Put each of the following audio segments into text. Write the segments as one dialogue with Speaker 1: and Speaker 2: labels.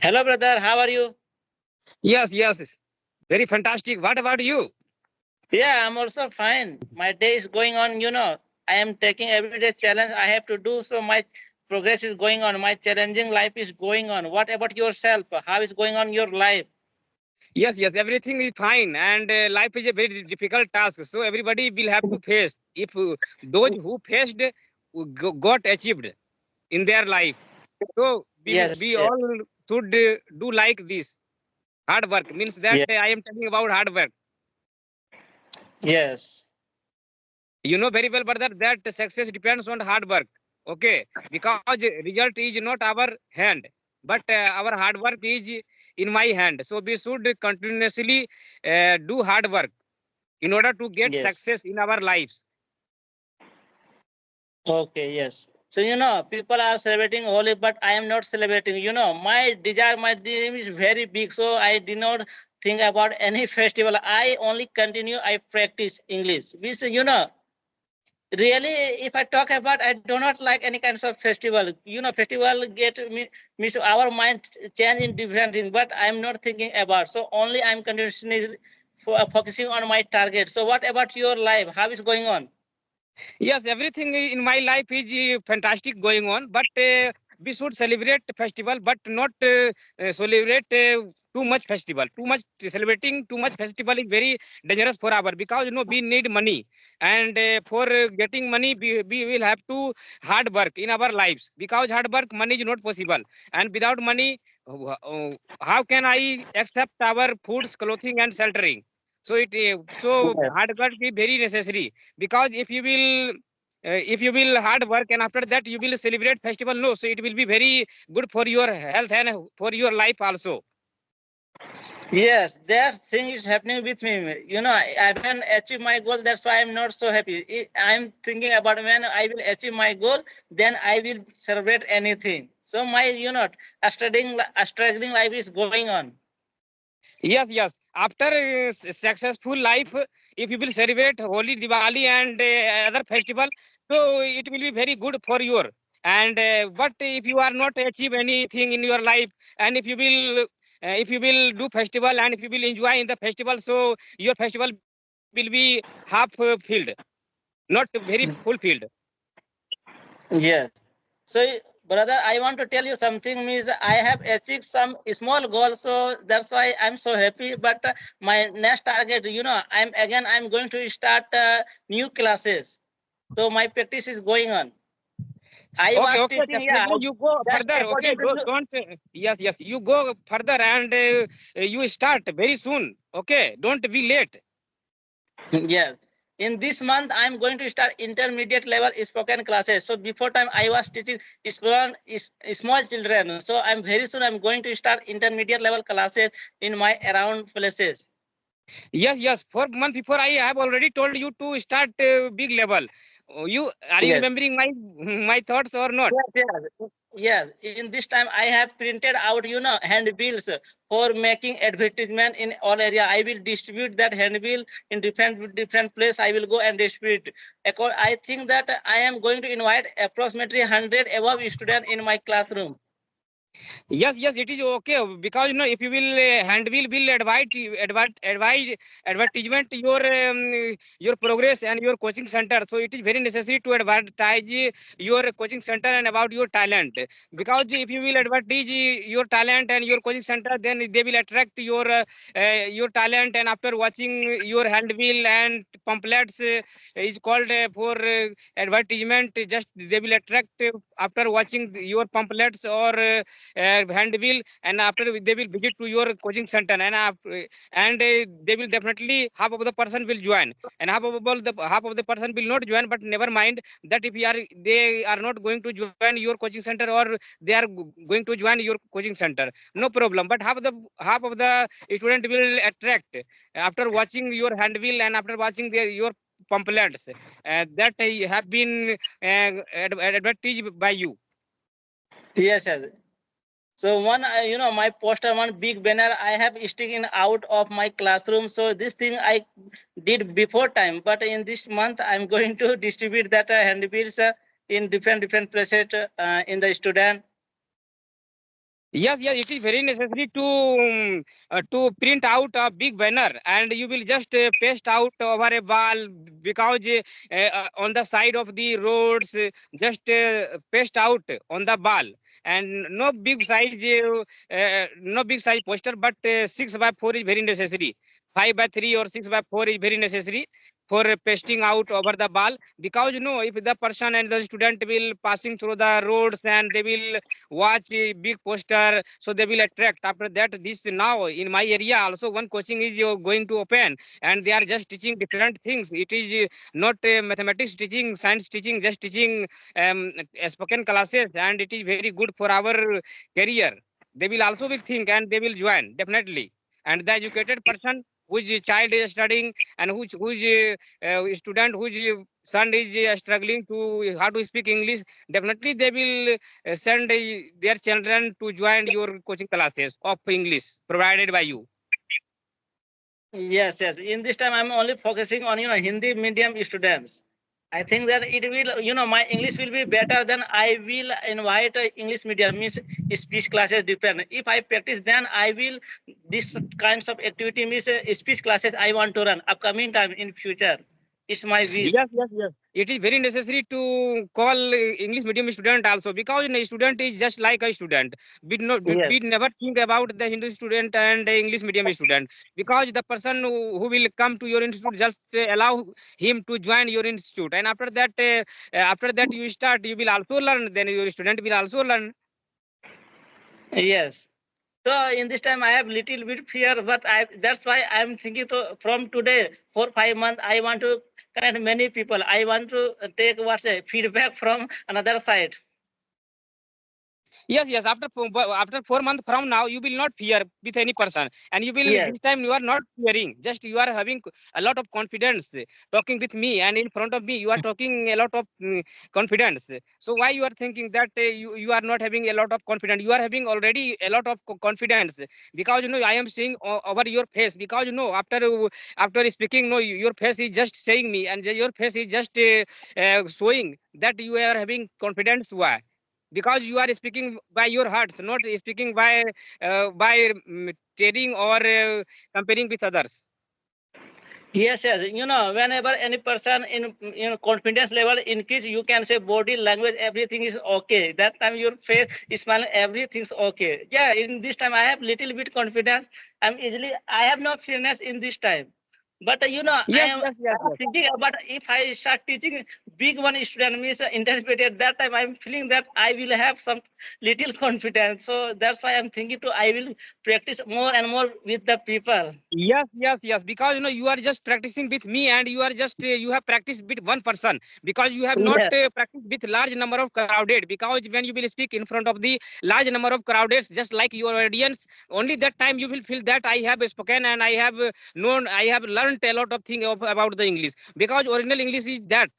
Speaker 1: Hello, brother. How are you?
Speaker 2: Yes. Very fantastic. What about you?
Speaker 1: Yeah, I'm also fine. My day is going on. I am taking everyday challenge I have to do. So my progress is going on. My challenging life is going on. What about yourself? How is going on your life?
Speaker 2: Yes. Everything is fine. And life is a very difficult task. So everybody will have to face. If those who faced got achieved in their life. So
Speaker 1: Yes,
Speaker 2: we
Speaker 1: yes,
Speaker 2: all should do like this. Hard work means that
Speaker 1: yes,
Speaker 2: I am talking about hard work.
Speaker 1: yes,
Speaker 2: You know very well, brother, that success depends on hard work. Okay, because result is not our hand, but our hard work is in my hand. So we should continuously do hard work in order to get
Speaker 1: yes.
Speaker 2: success in our lives.
Speaker 1: Okay, yes. So people are celebrating Holi, but I am not celebrating. My desire, my dream is very big. So I did not think about any festival. I only continue. I practice English. Which really, if I talk about, I do not like any kinds of festival. Festival get me means our mind change in different things, but I'm not thinking about. So only I'm continuously focusing on my target. So what about your life? How is going on?
Speaker 2: Yes, everything in my life is fantastic going on, but we should celebrate festival, but not celebrate too much festival. Too much celebrating too much festival is very dangerous for our, because we need money, and for getting money we will have to hard work in our lives, because hard work money is not possible, and without money how can I accept our foods, clothing, and sheltering? So so
Speaker 1: Yes.
Speaker 2: hard work is very necessary, because if you will hard work and after that you will celebrate festival, no, so it will be very good for your health and for your life also.
Speaker 1: Yes, that thing is happening with me. I haven't achieved my goal. That's why I'm not so happy. I'm thinking about when I will achieve my goal, then I will celebrate anything. So my, struggling life is going on.
Speaker 2: Yes, after successful life, if you will celebrate Holi, Diwali, and other festival, so it will be very good for your. And but if you are not achieve anything in your life, and if you will do festival, and if you will enjoy in the festival, so your festival will be half filled, not very fulfilled.
Speaker 1: Yes. So, brother, I want to tell you something. Means I have achieved some small goals, so that's why I'm so happy. But my next target, I'm going to start new classes. So my practice is going on. I
Speaker 2: Okay,
Speaker 1: was
Speaker 2: okay,
Speaker 1: teaching, yeah.
Speaker 2: definitely you go
Speaker 1: Just
Speaker 2: further. Okay,
Speaker 1: according to
Speaker 2: don't. Yes, you go further, and you start very soon. Okay, don't be late.
Speaker 1: yes. In this month, I'm going to start intermediate level spoken classes. So before time, I was teaching small children. So I'm very soon I'm going to start intermediate level classes in my around places.
Speaker 2: Yes. 4 months before, I have already told you to start big level. You are you
Speaker 1: Yes.
Speaker 2: remembering my my thoughts or not?
Speaker 1: Yes. In this time, I have printed out, handbills for making advertisement in all area. I will distribute that handbill in different place. I will go and distribute. I think that I am going to invite approximately 100 above students in my classroom.
Speaker 2: Yes, it is okay, because if you will hand will advise advertisement your progress and your coaching center. So it is very necessary to advertise your coaching center and about your talent, because if you will advertise your talent and your coaching center, then they will attract your talent, and after watching your handbill and pamphlets is called for advertisement. Just they will attract after watching your pamphlets or handbill, and after they will visit to your coaching center, and they will definitely half of the person will join, and half of the person will not join. But never mind that, if they are not going to join your coaching center, or they are going to join your coaching center, no problem. But half of the student will attract after watching your handbill and after watching your pamphlets that have been advertised by you.
Speaker 1: Yes. So one, my poster, one big banner I have sticking out of my classroom. So this thing I did before time, but in this month I'm going to distribute that handbills in different places in the student.
Speaker 2: Yes, yes, it is very necessary to print out a big banner, and you will just paste out over a wall, because on the side of the roads, just paste out on the wall, and no big size poster, but 6 by 4 is very necessary. 5 by 3 or 6 by 4 is very necessary for pasting out over the wall, because if the person and the student will passing through the roads and they will watch a big poster, so they will attract. After that, this now in my area also one coaching is going to open, and they are just teaching different things. It is not mathematics teaching, science teaching, just teaching spoken classes, and it is very good for our career. They will also will think and they will join definitely. And the educated person whose child is studying, and whose student whose son is struggling to how to speak English, definitely they will send their children to join your coaching classes of English provided by you.
Speaker 1: Yes, yes. In this time, I'm only focusing on Hindi medium students. I think that it will my English will be better. Than I will invite English medium means speech classes different. If I practice, then I will this kinds of activity means speech classes I want to run upcoming time in future. It's my wish.
Speaker 2: Yes, yes, yes. It is very necessary to call English medium student also, because a student is just like a student.
Speaker 1: Yes.
Speaker 2: We never think about the Hindu student and the English medium student, because the person who will come to your institute, just allow him to join your institute, and after that you start, you will also learn. Then your student will also learn.
Speaker 1: Yes. So in this time I have little bit fear, but that's why I'm thinking to from today 4 5 months I want to connect many people. I want to take what's a feedback from another side.
Speaker 2: Yes, yes. After 4 months from now, you will not fear with any person, and you will
Speaker 1: Yes,
Speaker 2: this time you are not fearing. Just you are having a lot of confidence talking with me, and in front of me you are talking a lot of confidence. So why you are thinking that you are not having a lot of confidence? You are having already a lot of confidence, because I am seeing over your face, because after speaking, no, your face is just saying me, and your face is just showing that you are having confidence. Why? Because you are speaking by your hearts, not speaking by trading or comparing with others.
Speaker 1: yes, yes. Whenever any person in confidence level increase, you can say body language, everything is okay. That time your face is smiling, everything's okay. Yeah, in this time I have little bit confidence. I have no fearness in this time. But
Speaker 2: Yes, yes,
Speaker 1: I
Speaker 2: yes,
Speaker 1: am
Speaker 2: yes.
Speaker 1: thinking about if I start teaching big one student means intermediate, that time I'm feeling that I will have some little confidence. So that's why I'm thinking I will practice more and more with the people.
Speaker 2: Yes, yes, yes. Because you are just practicing with me, and you are just you have practiced with one person, because you have not
Speaker 1: Yes,
Speaker 2: practiced with large number of crowded. Because when you will speak in front of the large number of crowded, just like your audience, only that time you will feel that I have spoken, and I have I have learned a lot of things about the English. Because original English is that.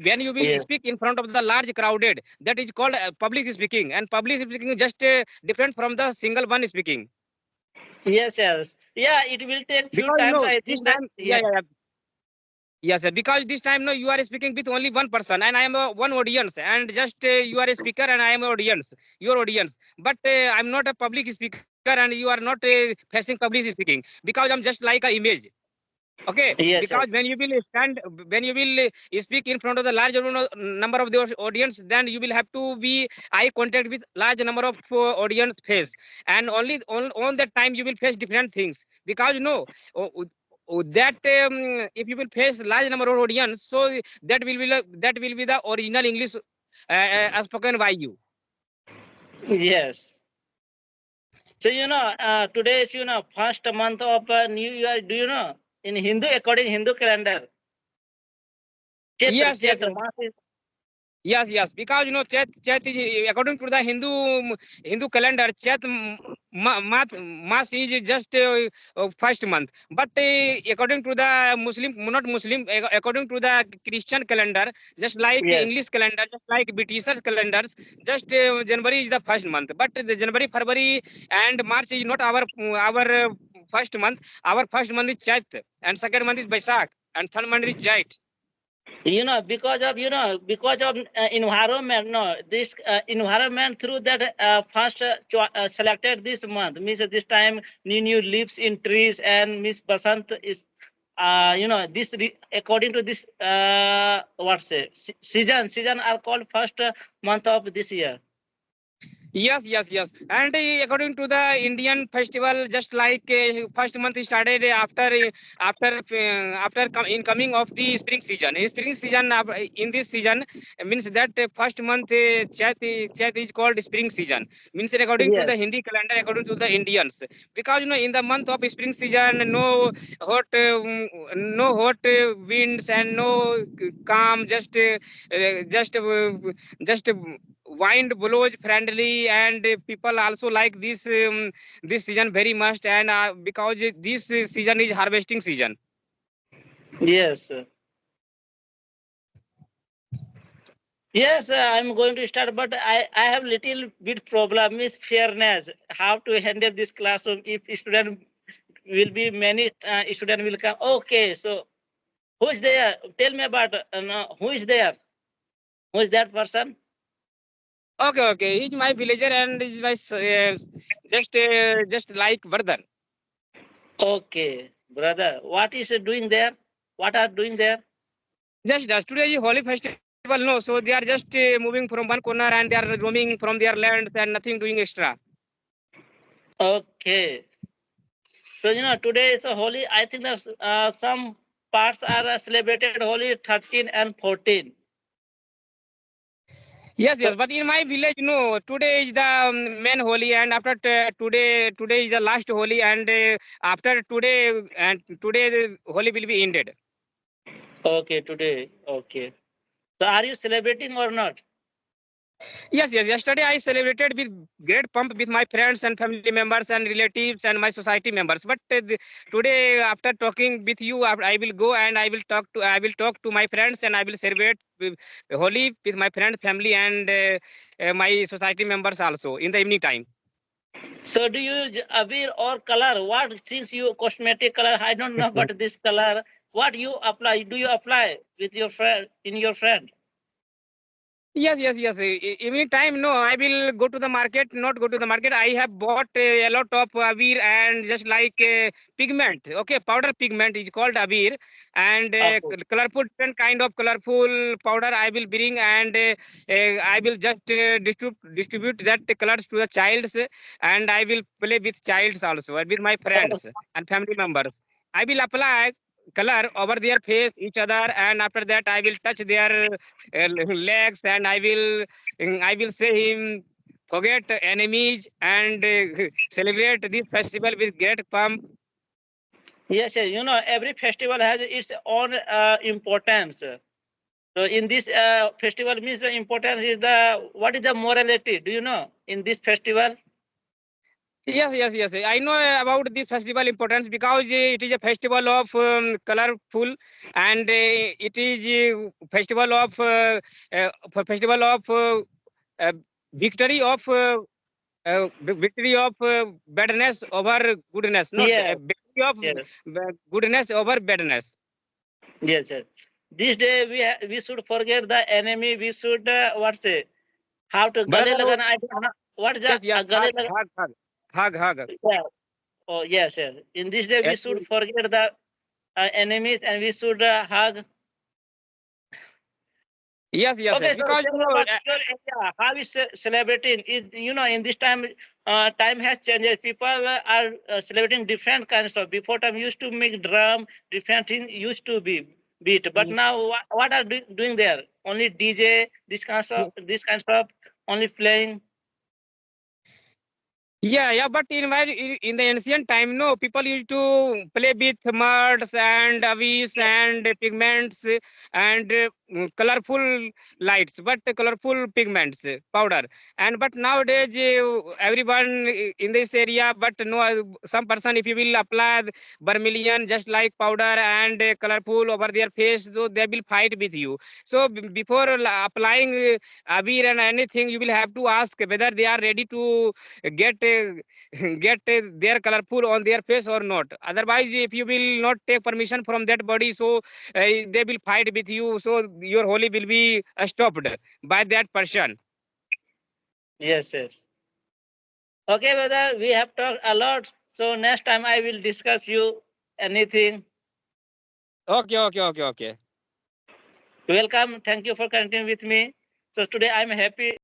Speaker 2: When you will
Speaker 1: yes.
Speaker 2: speak in front of the large crowded, that is called public speaking, and public speaking is just different from the single one speaking.
Speaker 1: Yes, yes. Yeah, it will take few
Speaker 2: Because
Speaker 1: times. I
Speaker 2: this
Speaker 1: think that,
Speaker 2: time, yeah,
Speaker 1: yeah.
Speaker 2: yeah, yeah. Yes, sir. Because this time, no, you are speaking with only one person, and I am one audience, and just you are a speaker, and I am audience, your audience. But I'm not a public speaker, and you are not facing public speaking, because I'm just like a image. Okay,
Speaker 1: Yes,
Speaker 2: because
Speaker 1: yes.
Speaker 2: when you will speak in front of the large number of the audience, then you will have to be eye contact with large number of audience face, and only on that time you will face different things, because oh, that if you will face large number of audience, so that will be the original English spoken by you.
Speaker 1: Yes. So today is first month of New Year. Do you know in Hindu according Hindu calendar, Chaitra
Speaker 2: Yes, yes,
Speaker 1: Chaitra
Speaker 2: yes.
Speaker 1: month is
Speaker 2: Yes, yes, because Chet is according to the Hindu calendar. Mas is just first month, but according to the Muslim, not Muslim, according to the Christian calendar, just like
Speaker 1: yes.
Speaker 2: English calendar, just like British calendars, just January is the first month. But the January, February, and March is not our first month. Our first month is Chet, and second month is Baisakh, and third month is Jait.
Speaker 1: Because of environment. No, this environment through that first selected this month means this time new leaves in trees and Miss Basant is this according to this what say season are called first month of this year.
Speaker 2: Yes. And according to the Indian festival, just like first month started after incoming of the spring season. In spring season, in this season means that first month Chat is called spring season. Means according to
Speaker 1: Yes.
Speaker 2: the Hindi calendar, according to the Indians, because in the month of spring season, no hot, winds and no calm, just wind blows friendly, and people also like this season very much, and because this season is harvesting season.
Speaker 1: Yes. Yes, I'm going to start, but I have little bit problem is fairness. How to handle this classroom if student will be many student will come. Okay, so who is there? Tell me about no, who is there? Who is that person?
Speaker 2: Okay, he's my villager, and he's my just like brother.
Speaker 1: Okay, brother. What is he doing there? What are doing there?
Speaker 2: Just today is holy festival, no, so they are just moving from one corner, and they are roaming from their land and nothing doing extra.
Speaker 1: Okay. So today is a holy. I think that some parts are celebrated holy 13 and 14.
Speaker 2: Yes, but in my village, no, today is the main holy, and after today is the last holy, and after today the holy will be ended.
Speaker 1: Okay, today. Okay. So are you celebrating or not?
Speaker 2: Yes. Yesterday I celebrated with great pump with my friends and family members and relatives and my society members. But today, after talking with you, I will go and I will talk to my friends, and I will celebrate Holi with my friends, family, and my society members also in the evening time.
Speaker 1: So do you use abir or color? What things you cosmetic color? I don't know, but this color. What you apply? Do you apply with your friend in your friend?
Speaker 2: Yes. Evening time, no, I will go to the market, not go to the market. I have bought a lot of abir, and just like pigment, okay, powder pigment is called abir, and
Speaker 1: Okay.
Speaker 2: colorful, different kind of colorful powder I will bring, and I will just distribute that colors to the childs, and I will play with childs also, with my friends and family members. I will apply color over their face each other, and after that I will touch their legs, and I will say him forget enemies, and celebrate this festival with great pomp.
Speaker 1: Yes. Every festival has its own importance. So in this festival means the importance is the what is the morality? Do you know in this festival?
Speaker 2: Yes. I know about the festival importance, because it is a festival of colorful, and it is festival of uh, victory of victory of badness over goodness, not
Speaker 1: Yes.
Speaker 2: victory of
Speaker 1: Yes.
Speaker 2: goodness over badness.
Speaker 1: Yes. This day we should forget the enemy. We should what say how to gale
Speaker 2: Brother,
Speaker 1: lagana. I don't know what is the
Speaker 2: yes,
Speaker 1: gale lagana.
Speaker 2: hug.
Speaker 1: Yeah. Oh yes. In this day we should forget the enemies and we should hug.
Speaker 2: Yes,
Speaker 1: Okay, so
Speaker 2: because
Speaker 1: tell me about your area. How is celebrating? Is in this time, time has changed. People are celebrating different kinds of. Before time used to make drum, different things used to be beat. But now, what are doing there? Only DJ, this kinds of only playing.
Speaker 2: But in the ancient time, no, people used to play with muds and avis and pigments, and colorful lights, but colorful pigments, powder. And but nowadays everyone in this area, but no, some person if you will apply vermilion just like powder and colorful over their face, so they will fight with you. So before applying abir and anything, you will have to ask whether they are ready to get get their colorful on their face or not. Otherwise, if you will not take permission from that body, so they will fight with you. So your Holi will be stopped by that person.
Speaker 1: Yes, yes. Okay, brother, we have talked a lot. So next time I will discuss you anything.
Speaker 2: Okay.
Speaker 1: Welcome. Thank you for continuing with me. So today I'm happy